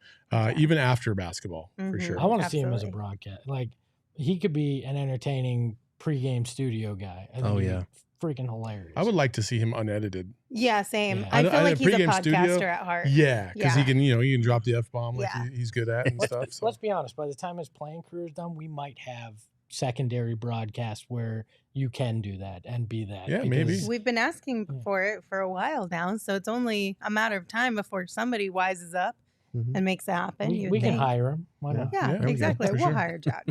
even after basketball, for sure. I want to see him as a broadcast. Like, he could be an entertaining pregame studio guy. I think he'd be freaking hilarious. I would like to see him unedited. Yeah, same. Yeah. I feel like he's a pregame podcaster studio, at heart. Yeah, because he can drop the F-bomb like Yeah. he's good at and stuff. So. Let's be honest. By the time his playing career is done, we might have secondary broadcasts where you can do that and be that. Yeah, maybe. We've been asking for it for a while now, so it's only a matter of time before somebody wises up and makes it happen. We can hire him. Why not? Yeah, exactly. We'll hire Jock.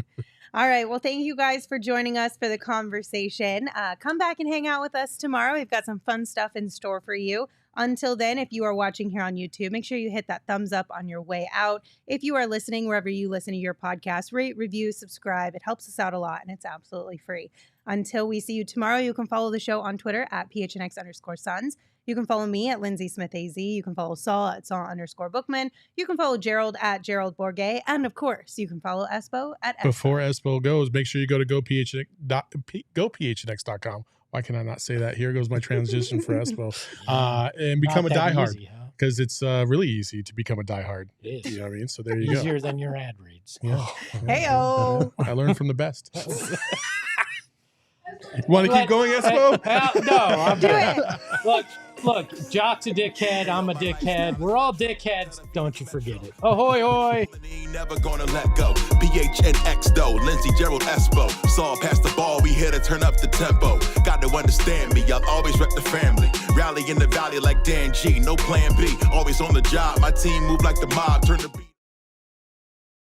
All right. Well, thank you guys for joining us for the conversation. Come back and hang out with us tomorrow. We've got some fun stuff in store for you. Until then, if you are watching here on YouTube, make sure you hit that thumbs up on your way out. If you are listening wherever you listen to your podcast, rate, review, subscribe. It helps us out a lot, and it's absolutely free. Until we see you tomorrow, you can follow the show on Twitter at PHNX_Suns. You can follow me at Lindsay Smith AZ. You can follow Saul at Saul_Bookman. You can follow Gerald at Gerald Bourget. And of course, you can follow Espo at Espo. Before Espo goes, make sure you go to gophnx.com. Why can I not say that? Here goes my transition for Espo. And become a diehard. Because it's really easy to become a diehard. It is. You know what I mean? So there you go. Easier than your ad reads. Yeah. Hey-o. I learned from the best. Want to keep going, Espo? No, I'm good. Look, Jock's a dickhead. I'm a dickhead. We're all dickheads. Don't you forget it. Ahoy, hoy. Never gonna let go. PHNX though. Lindsay, Gerald, Espo. Saw past the ball. We here to turn up the tempo. Got to understand me. I'll always rep the family. Rally in the valley like Dan G. No plan B. Always on the job. My team move like the mob. Turn the beat.